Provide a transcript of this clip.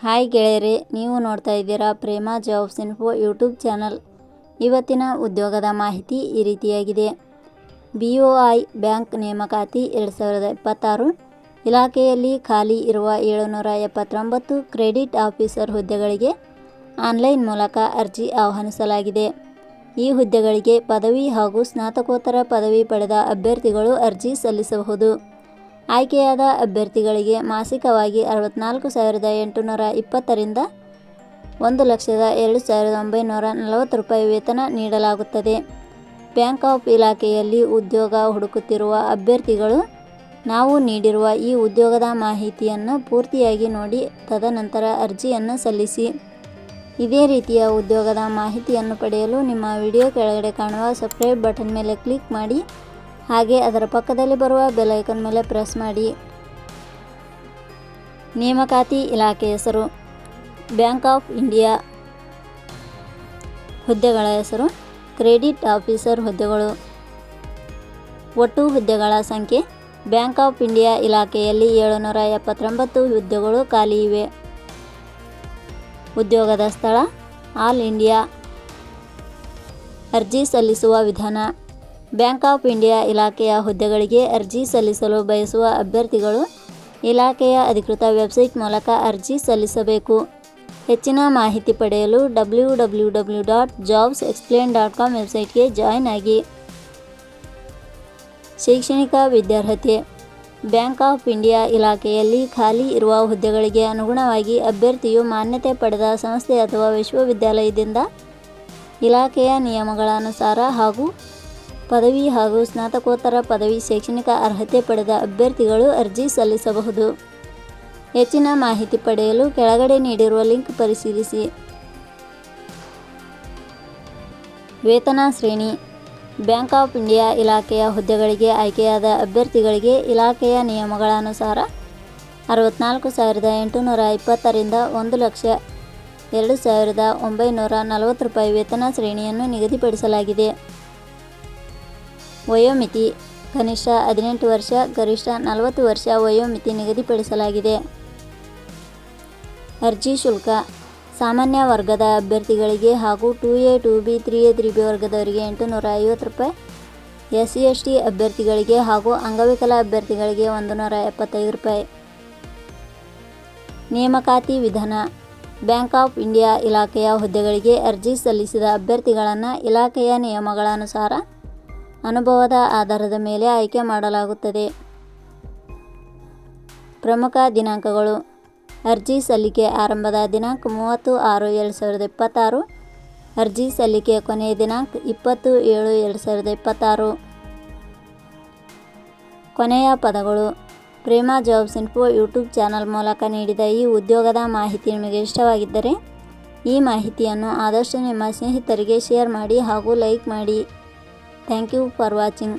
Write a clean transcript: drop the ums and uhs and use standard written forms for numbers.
Hi ಗೆಳೆಯರೇ, ನೀವು ನೋಡ್ತಾ ಇದ್ದೀರಾ ಪ್ರೇಮ ಜಾಬ್ಸ್ ಇನ್ಫೋ ಯೂಟ್ಯೂಬ್ ಚಾನಲ್. ಇವತ್ತಿನ ಉದ್ಯೋಗದ ಮಾಹಿತಿ ಈ ರೀತಿಯಾಗಿದೆ. BOI ಬ್ಯಾಂಕ್ ನೇಮಕಾತಿ 2026 ಇಲಾಖೆಯಲ್ಲಿ ಖಾಲಿ ಇರುವ 779 ಕ್ರೆಡಿಟ್ ಆಫೀಸರ್ ಹುದ್ದೆಗಳಿಗೆ ಆನ್ಲೈನ್ ಮೂಲಕ ಅರ್ಜಿ ಆಹ್ವಾನಿಸಲಾಗಿದೆ. ಈ ಹುದ್ದೆಗಳಿಗೆ ಪದವಿ ಹಾಗೂ ಸ್ನಾತಕೋತ್ತರ ಪದವಿ ಪಡೆದ ಅಭ್ಯರ್ಥಿಗಳು ಅರ್ಜಿ ಸಲ್ಲಿಸಬಹುದು. ಆಯ್ಕೆಯಾದ ಅಭ್ಯರ್ಥಿಗಳಿಗೆ ಮಾಸಿಕವಾಗಿ 64,820 ರಿಂದ 1,02,940 ರೂಪಾಯಿ ವೇತನ ನೀಡಲಾಗುತ್ತದೆ. ಬ್ಯಾಂಕ್ ಆಫ್ ಇಲಾಖೆಯಲ್ಲಿ ಉದ್ಯೋಗ ಹುಡುಕುತ್ತಿರುವ ಅಭ್ಯರ್ಥಿಗಳು ನಾವು ನೀಡಿರುವ ಈ ಉದ್ಯೋಗದ ಮಾಹಿತಿಯನ್ನು ಪೂರ್ತಿಯಾಗಿ ನೋಡಿ ತದನಂತರ ಅರ್ಜಿಯನ್ನು ಸಲ್ಲಿಸಿ. ಇದೇ ರೀತಿಯ ಉದ್ಯೋಗದ ಮಾಹಿತಿಯನ್ನು ಪಡೆಯಲು ನಿಮ್ಮ ವಿಡಿಯೋ ಕೆಳಗಡೆ ಕಾಣುವ ಸಬ್ಸ್ಕ್ರೈಬ್ ಬಟನ್ ಮೇಲೆ ಕ್ಲಿಕ್ ಮಾಡಿ, ಹಾಗೆ ಅದರ ಪಕ್ಕದಲ್ಲಿ ಬರುವ ಬೆಲ್ ಐಕಾನ್ ಮೇಲೆ ಪ್ರೆಸ್ ಮಾಡಿ. ನೇಮಕಾತಿ ಇಲಾಖೆ ಹೆಸರು ಬ್ಯಾಂಕ್ ಆಫ್ ಇಂಡಿಯಾ. ಹುದ್ದೆಗಳ ಹೆಸರು ಕ್ರೆಡಿಟ್ ಆಫೀಸರ್ ಹುದ್ದೆಗಳು. ಒಟ್ಟು ಹುದ್ದೆಗಳ ಸಂಖ್ಯೆ ಬ್ಯಾಂಕ್ ಆಫ್ ಇಂಡಿಯಾ ಇಲಾಖೆಯಲ್ಲಿ 779 ಹುದ್ದೆಗಳು ಖಾಲಿ ಇವೆ. ಉದ್ಯೋಗದ ಸ್ಥಳ ಆಲ್ ಇಂಡಿಯಾ. ಅರ್ಜಿ ಸಲ್ಲಿಸುವ ವಿಧಾನ. ಬ್ಯಾಂಕ್ ಆಫ್ ಇಂಡಿಯಾ ಇಲಾಖೆಯ ಹುದ್ದೆಗಳಿಗೆ ಅರ್ಜಿ ಸಲ್ಲಿಸಲು ಬಯಸುವ ಅಭ್ಯರ್ಥಿಗಳು ಇಲಾಖೆಯ ಅಧಿಕೃತ ವೆಬ್ಸೈಟ್ ಮೂಲಕ ಅರ್ಜಿ ಸಲ್ಲಿಸಬೇಕು. ಹೆಚ್ಚಿನ ಮಾಹಿತಿ ಪಡೆಯಲು www.jobsexplain.com ವೆಬ್ಸೈಟ್ಗೆ ಜಾಯಿನ್ ಆಗಿ. ಶೈಕ್ಷಣಿಕ ವಿದ್ಯಾರ್ಹತೆ. ಬ್ಯಾಂಕ್ ಆಫ್ ಇಂಡಿಯಾ ಇಲಾಖೆಯಲ್ಲಿ ಖಾಲಿ ಇರುವ ಹುದ್ದೆಗಳಿಗೆ ಅನುಗುಣವಾಗಿ ಅಭ್ಯರ್ಥಿಯು ಮಾನ್ಯತೆ ಪಡೆದ ಸಂಸ್ಥೆ ಅಥವಾ ವಿಶ್ವವಿದ್ಯಾಲಯದಿಂದ ಇಲಾಖೆಯ ನಿಯಮಗಳ ಅನುಸಾರ ಹಾಗೂ ಪದವಿ ಹಾಗೂ ಸ್ನಾತಕೋತ್ತರ ಪದವಿ ಶೈಕ್ಷಣಿಕ ಅರ್ಹತೆ ಪಡೆದ ಅಭ್ಯರ್ಥಿಗಳು ಅರ್ಜಿ ಸಲ್ಲಿಸಬಹುದು. ಹೆಚ್ಚಿನ ಮಾಹಿತಿ ಪಡೆಯಲು ಕೆಳಗಡೆ ನೀಡಿರುವ ಲಿಂಕ್ ಪರಿಶೀಲಿಸಿ. ವೇತನ ಶ್ರೇಣಿ. ಬ್ಯಾಂಕ್ ಆಫ್ ಇಂಡಿಯಾ ಇಲಾಖೆಯ ಹುದ್ದೆಗಳಿಗೆ ಆಯ್ಕೆಯಾದ ಅಭ್ಯರ್ಥಿಗಳಿಗೆ ಇಲಾಖೆಯ ನಿಯಮಗಳ ಅನುಸಾರ 64,820 ರಿಂದ 1,02,940 ರೂಪಾಯಿ ವೇತನ ಶ್ರೇಣಿಯನ್ನು ನಿಗದಿಪಡಿಸಲಾಗಿದೆ. ವಯೋಮಿತಿ. ಕನಿಷ್ಠ 18 ವರ್ಷ, ಗರಿಷ್ಠ 40 ವರ್ಷ ವಯೋಮಿತಿ ನಿಗದಿಪಡಿಸಲಾಗಿದೆ. ಅರ್ಜಿ ಶುಲ್ಕ. ಸಾಮಾನ್ಯ ವರ್ಗದ ಅಭ್ಯರ್ಥಿಗಳಿಗೆ ಹಾಗೂ 2A 2B 3A 3B ವರ್ಗದವರಿಗೆ 850 ರೂಪಾಯಿ, SC/ST ಅಭ್ಯರ್ಥಿಗಳಿಗೆ ಹಾಗೂ ಅಂಗವಿಕಲ ಅಭ್ಯರ್ಥಿಗಳಿಗೆ 175 ರೂಪಾಯಿ. ನೇಮಕಾತಿ ವಿಧಾನ. ಬ್ಯಾಂಕ್ ಆಫ್ ಇಂಡಿಯಾ ಇಲಾಖೆಯ ಹುದ್ದೆಗಳಿಗೆ ಅರ್ಜಿ ಸಲ್ಲಿಸಿದ ಅಭ್ಯರ್ಥಿಗಳನ್ನು ಇಲಾಖೆಯ ನಿಯಮಗಳ ಅನುಸಾರ ಅನುಭವದ ಆಧಾರದ ಮೇಲೆ ಆಯ್ಕೆ ಮಾಡಲಾಗುತ್ತದೆ. ಪ್ರಮುಖ ದಿನಾಂಕಗಳು. ಅರ್ಜಿ ಸಲ್ಲಿಕೆ ಆರಂಭದ ದಿನಾಂಕ 30/6/2026. ಅರ್ಜಿ ಸಲ್ಲಿಕೆ ಕೊನೆಯ ದಿನಾಂಕ 20/7/2026. ಕೊನೆಯ ಪದಗಳು. ಪ್ರೇಮ ಜಾಬ್ಸ್ ಇನ್ಫೋ ಯೂಟ್ಯೂಬ್ ಚಾನಲ್ ಮೂಲಕ ನೀಡಿದ ಈ ಉದ್ಯೋಗದ ಮಾಹಿತಿ ನಿಮಗೆ ಇಷ್ಟವಾಗಿದ್ದರೆ ಈ ಮಾಹಿತಿಯನ್ನು ಆದಷ್ಟು ನಿಮ್ಮ ಸ್ನೇಹಿತರಿಗೆ ಶೇರ್ ಮಾಡಿ ಹಾಗೂ ಲೈಕ್ ಮಾಡಿ. Thank you for watching.